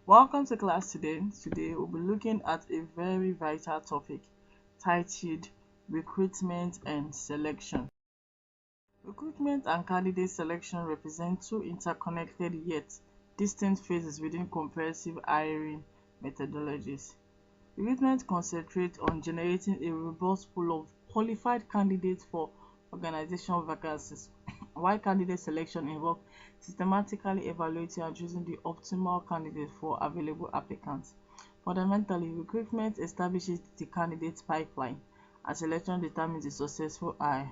Welcome to class today. Today we'll be looking at a very vital topic titled Recruitment and Selection. Recruitment and candidate selection represent two interconnected yet distinct phases within comprehensive hiring methodologies. Recruitment concentrates on generating a robust pool of qualified candidates for organizational vacancies, while candidate selection involves systematically evaluating and choosing the optimal candidate for available applicants. Fundamentally, recruitment establishes the candidate pipeline, and selection determines the successful hire.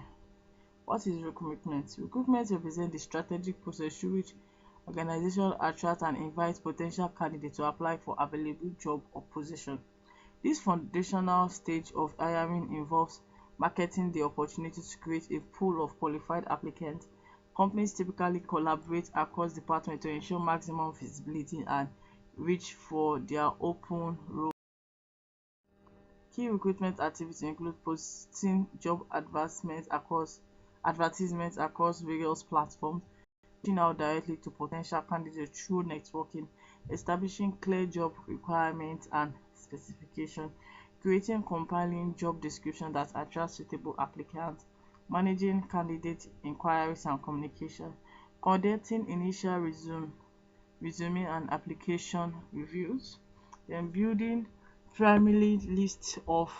What is recruitment? Recruitment represents the strategic process through which organizations attract and invite potential candidates to apply for available job or position. This foundational stage of hiring involves marketing the opportunity to create a pool of qualified applicants. Companies typically collaborate across departments to ensure maximum visibility and reach for their open roles. Key recruitment activities include posting job advertisements across various platforms, reaching out directly to potential candidates through networking, establishing clear job requirements and specifications, creating compelling job descriptions that attract suitable applicants, managing candidate inquiries and communication, conducting initial resume and application reviews, then building primary lists of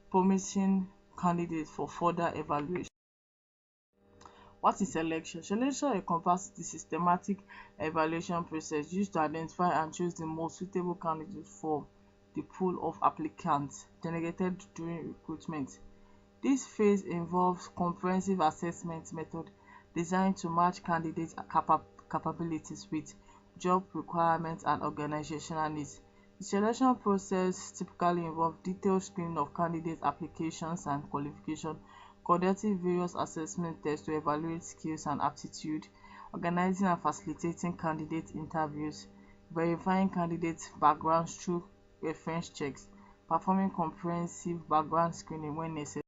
promising candidates for further evaluation. What is selection? Selection encompasses the systematic evaluation process used to identify and choose the most suitable candidates for the pool of applicants generated during recruitment. This phase involves comprehensive assessment method designed to match candidates' capabilities with job requirements and organizational needs. The selection process typically involves detailed screening of candidate applications and qualifications, conducting various assessment tests to evaluate skills and aptitude, organizing and facilitating candidate interviews, verifying candidates' backgrounds through reference checks, performing comprehensive background screening when necessary.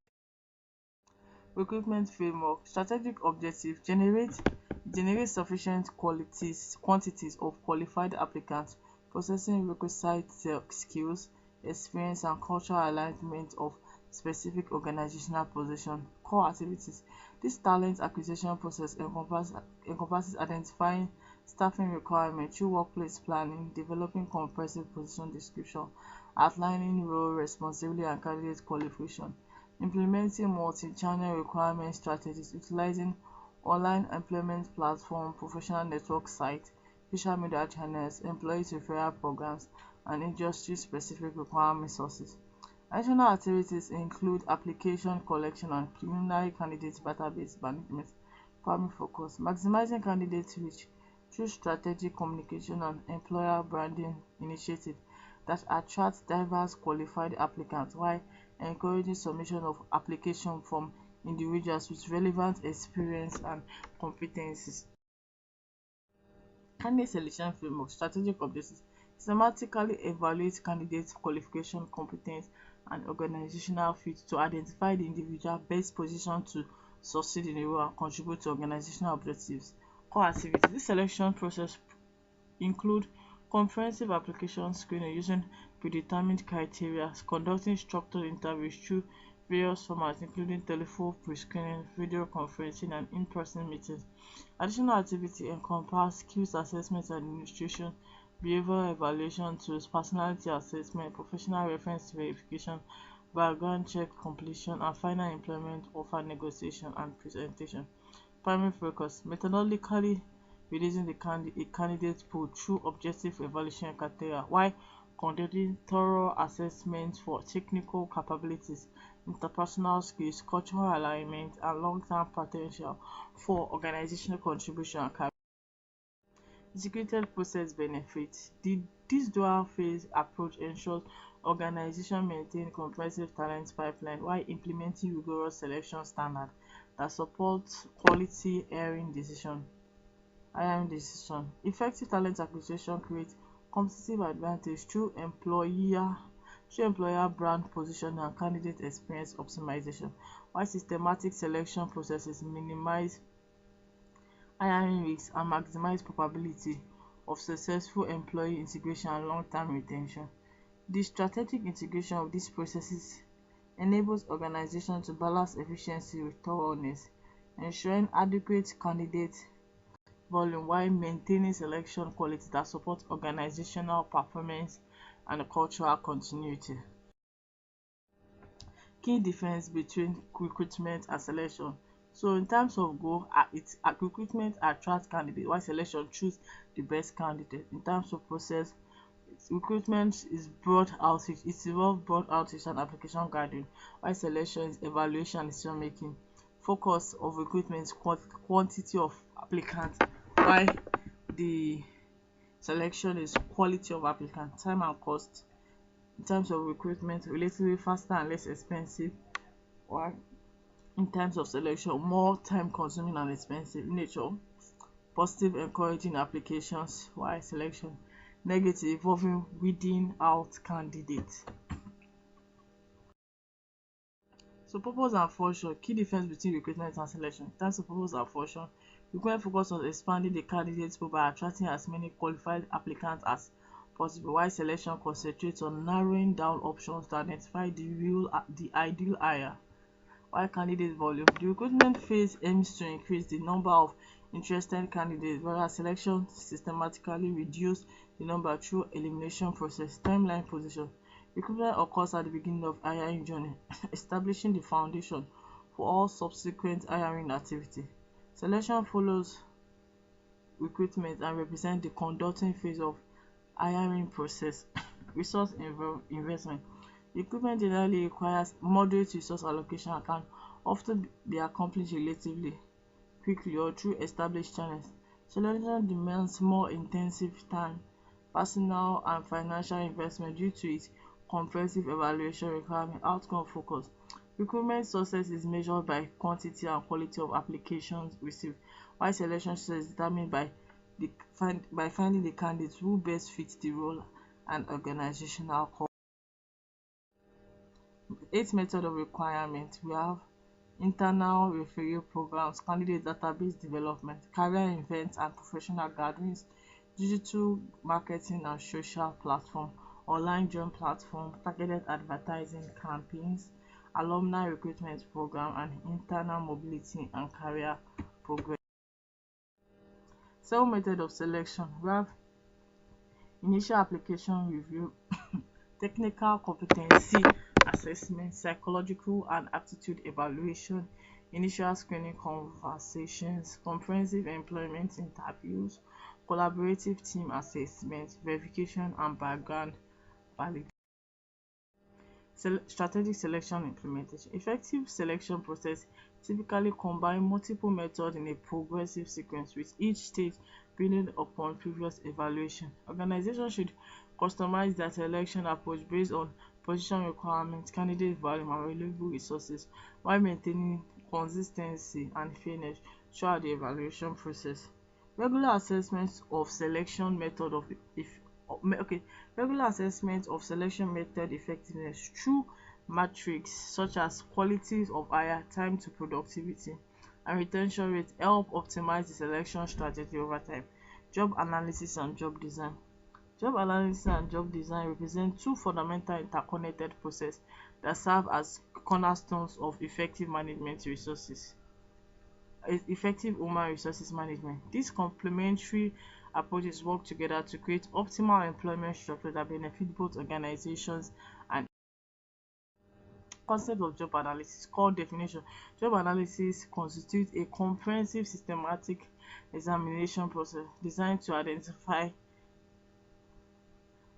Recruitment framework. Strategic objective: generate sufficient quantities of qualified applicants, processing requisite skills, experience and cultural alignment of specific organizational position. Core activities: this talent acquisition process encompasses identifying staffing requirements through workplace planning, developing comprehensive position description, outlining role responsibility and candidate qualification, implementing multi-channel requirement strategies utilizing online employment platform, professional network sites, social media channels, employee referral programs, and industry-specific requirement sources. Additional activities include application collection and preliminary candidate database management. Primary focus: maximizing candidate reach through strategic communication and employer branding initiatives that attract diverse qualified applicants while encouraging submission of applications from individuals with relevant experience and competencies. Candidate selection framework. Strategic objectives: systematically evaluate candidates' qualification, competence, and organizational fit to identify the individual best positioned to succeed in a role and contribute to organizational objectives. Core activities: this selection process include comprehensive application screening using predetermined criteria, conducting structured interviews through various formats including telephone pre-screening, video conferencing, and in-person meetings. Additional activities encompass skills assessment and administration, behavioral evaluation tools, personality assessment, professional reference verification, background check completion, and final employment offer negotiation and presentation. Primary focus: methodologically reducing the candidate pool through objective evaluation criteria while conducting thorough assessments for technical capabilities, interpersonal skills, cultural alignment, and long-term potential for organizational contribution and career. Integrated process benefits. This dual-phase approach ensures organizations maintain comprehensive talent pipeline while implementing rigorous selection standards that support quality hiring decision. Effective talent acquisition creates competitive advantage through employer brand positioning and candidate experience optimization, while systematic selection processes minimize hiring risks and maximize probability of successful employee integration and long-term retention. The strategic integration of these processes enables organizations to balance efficiency with thoroughness, ensuring adequate candidate volume while maintaining selection quality that supports organizational performance and cultural continuity. Key difference between recruitment and selection. So in terms of goal, recruitment attracts candidates while selection choose the best candidate. In terms of process, recruitment is broad outreach. It involves broad outreach and application gathering, while selection is evaluation and decision making. Focus of recruitment is quantity of applicants, while the selection is quality of applicants. Time and cost. In terms of recruitment, relatively faster and less expensive, while in terms of selection, more time consuming and expensive. Nature, positive encouraging applications, while selection negative involving weeding out candidates. So purpose and function. Key difference between recruitment and selection. In terms of purpose and function, recruitment focus on expanding the candidate pool by attracting as many qualified applicants as possible, while selection concentrates on narrowing down options to identify the ideal hire. While candidate volume, the recruitment phase aims to increase the number of interested candidates, whereas selection systematically reduces the number through elimination process. Timeline position. Recruitment occurs at the beginning of hiring journey, establishing the foundation for all subsequent hiring activity. Selection follows recruitment and represents the conducting phase of hiring process. Resource investment. Recruitment generally requires moderate resource allocation and can often be accomplished relatively quickly or through established channels. Selection demands more intensive time, personal and financial investment due to its comprehensive evaluation requirement. Outcome focus. Recruitment success is measured by quantity and quality of applications received, while selection success is determined by finding the candidates who best fit the role and organizational culture. 8 method of requirement. We have internal referral programs, candidate database development, career events and professional gatherings, digital marketing and social platform, online job platform, targeted advertising campaigns, alumni recruitment program, and internal mobility and career progress. 7 method of selection. We have initial application review, technical competency assessment, psychological and aptitude evaluation, initial screening conversations, comprehensive employment interviews, collaborative team assessment, verification and background validation. Strategic selection implementation. Effective selection process typically combine multiple methods in a progressive sequence, with each stage building upon previous evaluation. Organizations should customize their selection approach based on position requirements, candidate volume, and available resources, while maintaining consistency and fairness throughout the evaluation process. Regular assessments of selection method of if okay Regular assessment of selection method effectiveness through metrics such as qualities of hire, time to productivity, and retention rate help optimize the selection strategy over time. Job analysis and job design. Job analysis and job design represent two fundamental interconnected processes that serve as cornerstones of effective human resources management. These complementary approaches work together to create optimal employment structure that benefit both organizations and concept of job analysis. Core definition. Job analysis constitutes a comprehensive systematic examination process designed to identify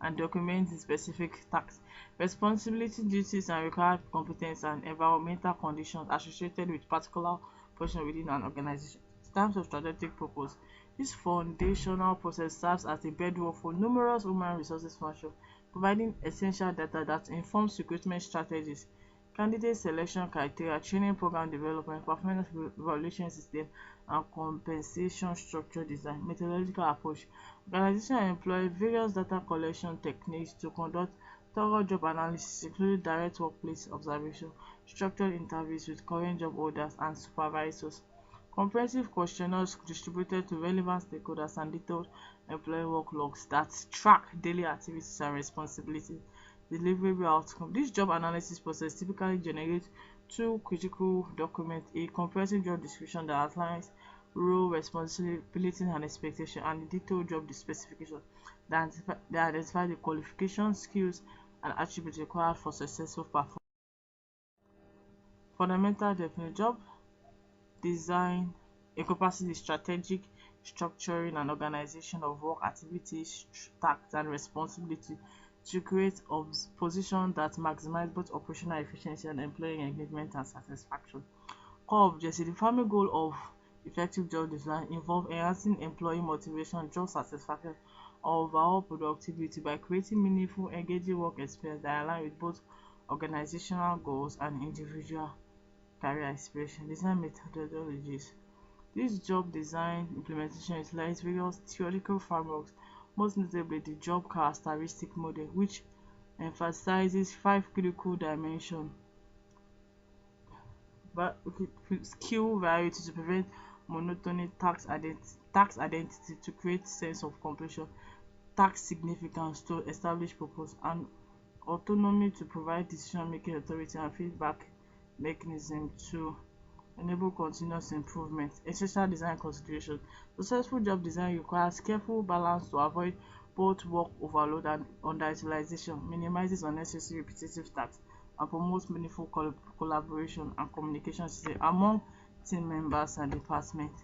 and document the specific tasks, responsibility, duties and required competence and environmental conditions associated with particular position within an organization. In terms of strategic purpose, this foundational process serves as a bedrock for numerous human resources functions, providing essential data that informs recruitment strategies, candidate selection criteria, training program development, performance evaluation system, and compensation structure design. Methodological approach. Organizations employ various data collection techniques to conduct thorough job analysis, including direct workplace observation, structured interviews with current job holders and supervisors, comprehensive questionnaires distributed to relevant stakeholders, and detailed employee work logs that track daily activities and responsibilities, deliverable outcome. This job analysis process typically generates two critical documents: a comprehensive job description that outlines role, responsibilities, and expectation, and a detailed job specification that identify the qualifications, skills, and attributes required for successful performance. Fundamental definition: job design encompasses the strategic structuring and organization of work activities, tasks, and responsibilities to create a position that maximize both operational efficiency and employee engagement and satisfaction. Core objectives: the primary goal of effective job design involve enhancing employee motivation, job satisfaction, or overall productivity by creating meaningful, engaging work experience that align with both organizational goals and individual career aspiration. Design methodologies: this job design implementation utilizes various theoretical frameworks, most notably the job characteristic model, which emphasizes five critical dimensions: skill variety to prevent monotony, task identity to create sense of completion, task significance to establish purpose, and autonomy to provide decision-making authority, and feedback mechanism to enable continuous improvement. Essential design consideration: successful job design requires careful balance to avoid both work overload and underutilization, minimizes unnecessary repetitive tasks, and promotes meaningful collaboration and communication system among team members and departments.